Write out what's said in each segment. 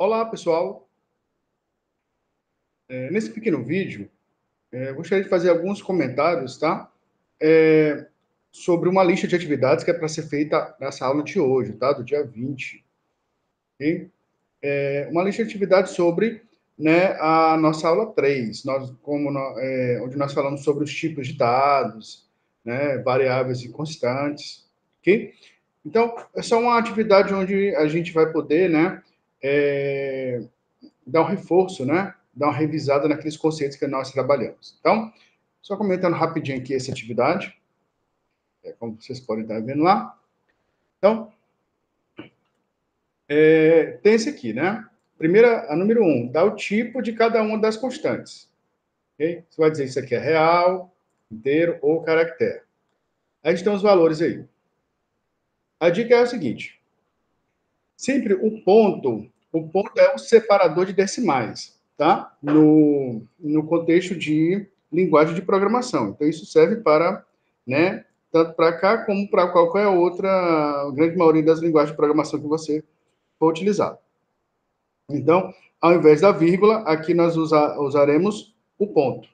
Olá, pessoal. Nesse pequeno vídeo, eu gostaria de fazer alguns comentários, tá? Sobre uma lista de atividades que é para ser feita nessa aula de hoje, tá? Do dia 20. Ok? Uma lista de atividades sobre, né, a nossa aula 3, onde nós falamos sobre os tipos de dados, né, variáveis e constantes, ok? Então, essa é uma atividade onde a gente vai poder, né, é, dar um reforço, né? Dar uma revisada naqueles conceitos que nós trabalhamos. Então, só comentando rapidinho aqui essa atividade, como vocês podem estar vendo lá. Então, tem esse aqui, né? Primeira, a número 1, dá o tipo de cada uma das constantes. Okay? Você vai dizer isso aqui é real, inteiro ou caractere. Aí estão os valores aí. A dica é o seguinte: sempre o ponto é o separador de decimais, tá? No contexto de linguagem de programação. Então, isso serve para, né, tanto para cá como para qualquer outra, a grande maioria das linguagens de programação que você for utilizar. Então, ao invés da vírgula, aqui nós usaremos o ponto.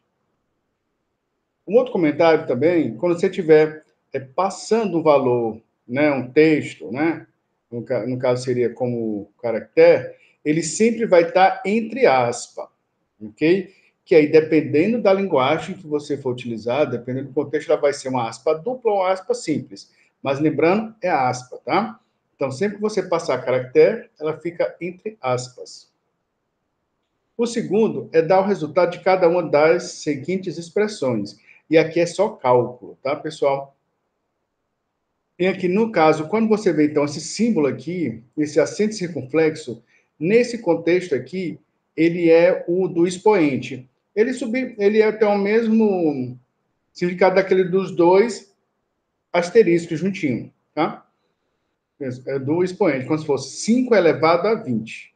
Um outro comentário também, quando você estiver passando um valor, né, um texto, né, no caso seria como caractere, ele sempre vai estar entre aspas, ok? Que aí, dependendo da linguagem que você for utilizar, dependendo do contexto, ela vai ser uma aspa dupla ou uma aspa simples. Mas lembrando, é aspa, tá? Então, sempre que você passar caractere, ela fica entre aspas. O segundo é dar o resultado de cada uma das seguintes expressões. E aqui é só cálculo, tá, pessoal? E aqui, no caso, quando você vê, então, esse símbolo aqui, esse acento circunflexo, nesse contexto aqui, ele é o do expoente. Ele tem o mesmo significado daquele dos dois asteriscos juntinho, tá? É do expoente, como se fosse 5 elevado a 20.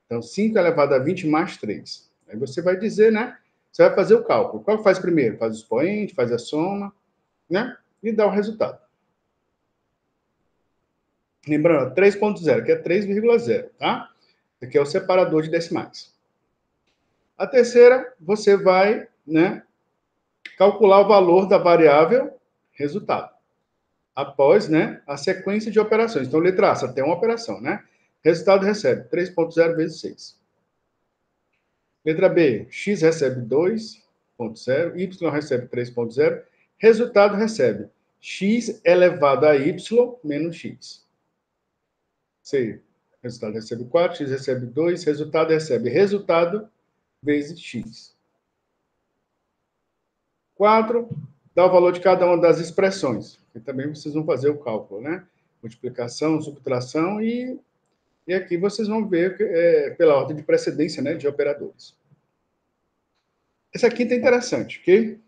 Então, 5 elevado a 20 mais 3. Aí você vai dizer, né? Você vai fazer o cálculo. Qual que faz primeiro? Faz o expoente, faz a soma, né? E dá o resultado. Lembrando, 3.0, que é 3,0, tá? Esse aqui é o separador de decimais. A terceira, você vai, né, calcular o valor da variável resultado. Após, né, a sequência de operações. Então, letra A, só tem uma operação, né? Resultado recebe 3.0 vezes 6. Letra B, x recebe 2.0, y recebe 3.0. Resultado recebe x elevado a y menos x. C, resultado recebe 4, x recebe 2, resultado recebe resultado vezes x. 4, dá o valor de cada uma das expressões. E também vocês vão fazer o cálculo, né? Multiplicação, subtração e aqui vocês vão ver pela ordem de precedência, né, de operadores. Essa aqui está interessante, ok?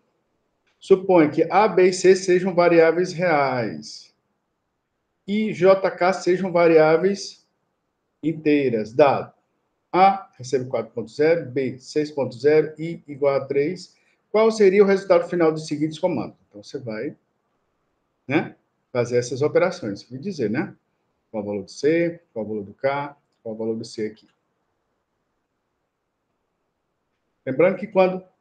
Suponha que A, B e C sejam variáveis reais e JK sejam variáveis inteiras, dado A recebe 4.0, B 6.0, I igual a 3. Qual seria o resultado final dos seguintes comandos? Então, você vai, né, fazer essas operações e dizer, né, qual é o valor do C, qual é o valor do K, qual é o valor do C aqui. Lembrando que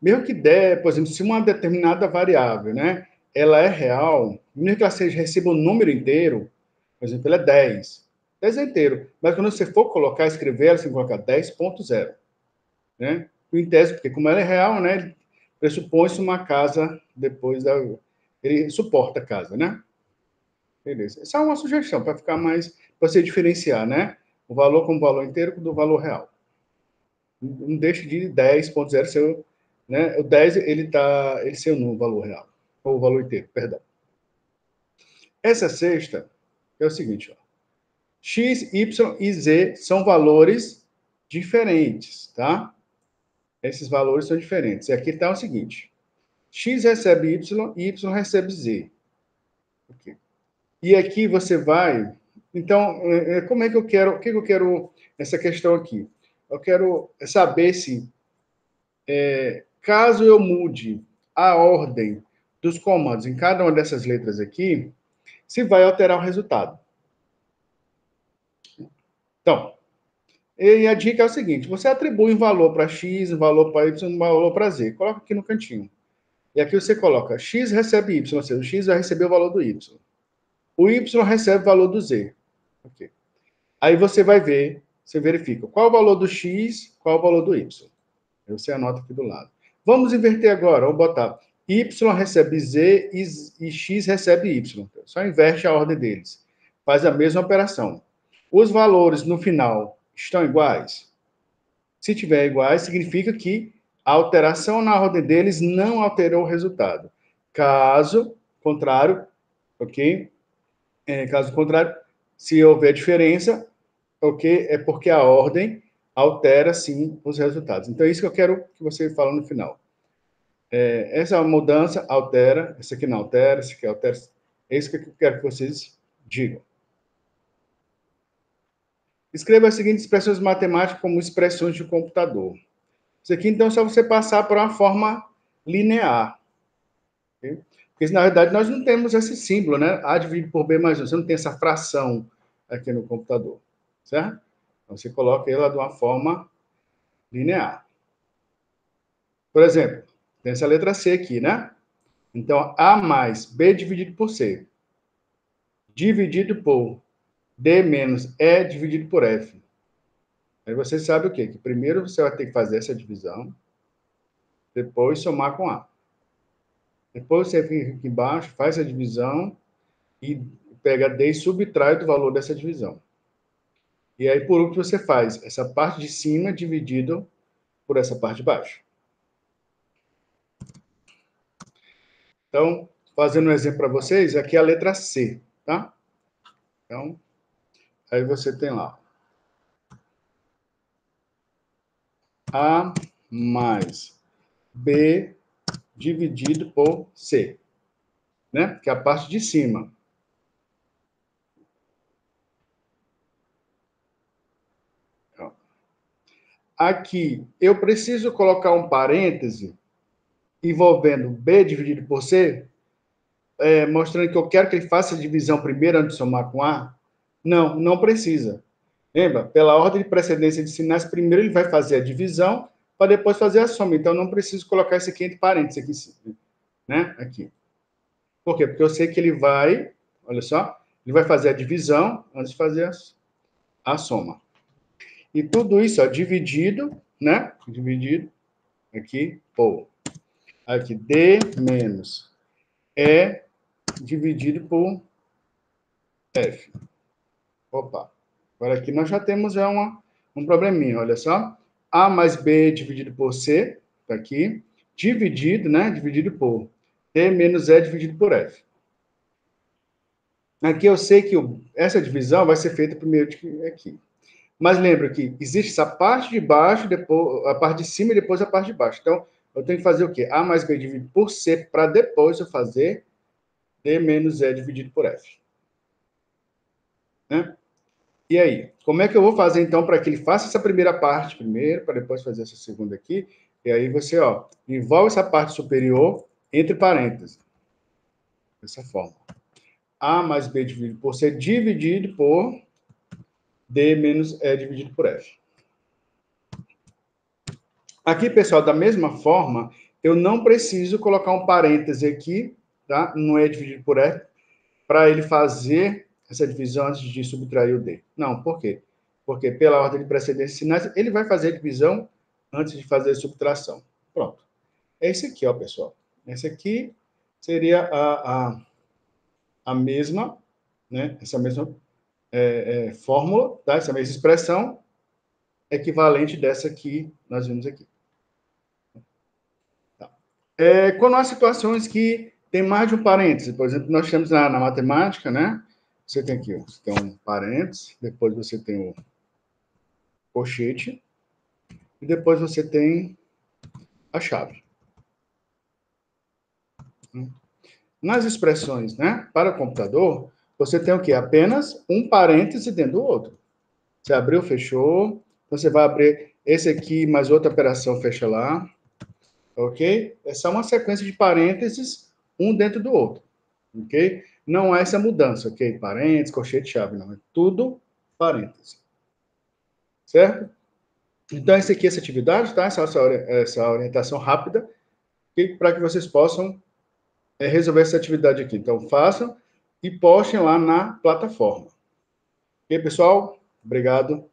mesmo que der, por exemplo, se uma determinada variável, né, ela é real, mesmo que ela receba um número inteiro, por exemplo, ela é 10. 10 é inteiro. Mas quando você for colocar, escrever, ela, você tem que colocar 10.0. Né? Em tese, porque como ela é real, né, pressupõe-se uma casa depois da... Ele suporta a casa, né? Beleza. Essa é uma sugestão, para ficar mais... Para você diferenciar, né? O valor como valor inteiro do valor real. Não deixe de 10.0 ser... Né? O 10, ele ser no valor real. Ou o valor inteiro, perdão. Essa sexta é o seguinte, ó. X, Y e Z são valores diferentes, tá? Esses valores são diferentes. E aqui está o seguinte: X recebe Y e Y recebe Z. Okay. E aqui você vai... Então, como é que eu quero... O que eu quero nessa questão aqui? Eu quero saber se, caso eu mude a ordem dos comandos em cada uma dessas letras aqui, se vai alterar o resultado. Então, E a dica é o seguinte, você atribui um valor para x, um valor para y, um valor para z. Coloca aqui no cantinho. E aqui você coloca x recebe y, ou seja, o x vai receber o valor do y. O y recebe o valor do z. Okay. Aí você vai ver, você verifica qual o valor do x, qual o valor do y. Aí você anota aqui do lado. Vamos inverter agora, vou botar y recebe z e x recebe y. Só inverte a ordem deles. Faz a mesma operação. Os valores no final estão iguais? Se tiver iguais, significa que a alteração na ordem deles não alterou o resultado. Caso contrário, ok? Caso contrário, se houver diferença, ok? É porque a ordem altera, sim, os resultados. Então, é isso que eu quero que você fale no final. Essa mudança altera, essa aqui não altera, essa aqui altera. É isso que eu quero que vocês digam. Escreva as seguintes expressões matemáticas como expressões de computador. Isso aqui, então, é só você passar por uma forma linear. Okay? Porque, na verdade, nós não temos esse símbolo, né? A dividido por B mais 1. Você não tem essa fração aqui no computador, certo? Então, você coloca ela de uma forma linear. Por exemplo, tem essa letra C aqui, né? Então, A mais B dividido por C, dividido por D menos E dividido por F. Aí você sabe o quê? Que primeiro você vai ter que fazer essa divisão, depois somar com A. Depois você fica aqui embaixo, faz a divisão e pega D e subtrai do valor dessa divisão. E aí, por último, você faz essa parte de cima dividido por essa parte de baixo. Então, fazendo um exemplo para vocês, aqui é a letra C, tá? Então, aí você tem lá A mais B dividido por C, né? Que é a parte de cima. Aqui, eu preciso colocar um parêntese envolvendo B dividido por C, mostrando que eu quero que ele faça a divisão primeiro antes de somar com A? Não, não precisa. Lembra? Pela ordem de precedência de sinais, primeiro ele vai fazer a divisão para depois fazer a soma. Então, não preciso colocar isso aqui entre parênteses, aqui, né? Aqui. Por quê? Porque eu sei que ele vai, olha só, ele vai fazer a divisão antes de fazer a soma. E tudo isso, ó, dividido, né? Dividido aqui por aqui D menos E dividido por F. Opa. Agora aqui nós já temos um probleminha, olha só. A mais B dividido por C, tá aqui, dividido, né? Dividido por D menos E dividido por F. Aqui eu sei que essa divisão vai ser feita primeiro aqui. Mas lembra que existe essa parte de baixo, depois a parte de cima e depois a parte de baixo. Então, eu tenho que fazer o quê? A mais B dividido por C, para depois eu fazer D menos E dividido por F. Né? E aí? Como é que eu vou fazer, então, para que ele faça essa primeira parte primeiro, para depois fazer essa segunda aqui? E aí você, ó, envolve essa parte superior entre parênteses. Dessa forma. A mais B dividido por C dividido por D menos E dividido por F. Aqui, pessoal, da mesma forma, eu não preciso colocar um parêntese aqui, tá? No E dividido por F, para ele fazer essa divisão antes de subtrair o D. Não, por quê? Porque pela ordem de precedência de sinais, ele vai fazer a divisão antes de fazer a subtração. Pronto. É esse aqui, ó, pessoal. Esse aqui seria a mesma, né? Essa mesma fórmula, tá? Essa mesma expressão equivalente dessa que nós vimos aqui. Tá. Quando há situações que tem mais de um parêntese, por exemplo, nós temos na matemática, né? Você tem aqui, você tem um parêntese, depois você tem o colchete, e depois você tem a chave. Nas expressões, né, para o computador, você tem o quê? Apenas um parêntese dentro do outro. Você abriu, fechou, então você vai abrir esse aqui, mais outra operação, fecha lá, ok? É só uma sequência de parênteses, um dentro do outro, ok? Não é essa mudança, ok? Parênteses, colchete, chave, não. É tudo parêntese. certo? Então, essa aqui, essa atividade, tá? Essa orientação rápida, para que vocês possam resolver essa atividade aqui. Então, façam e postem lá na plataforma. Ok, pessoal? Obrigado.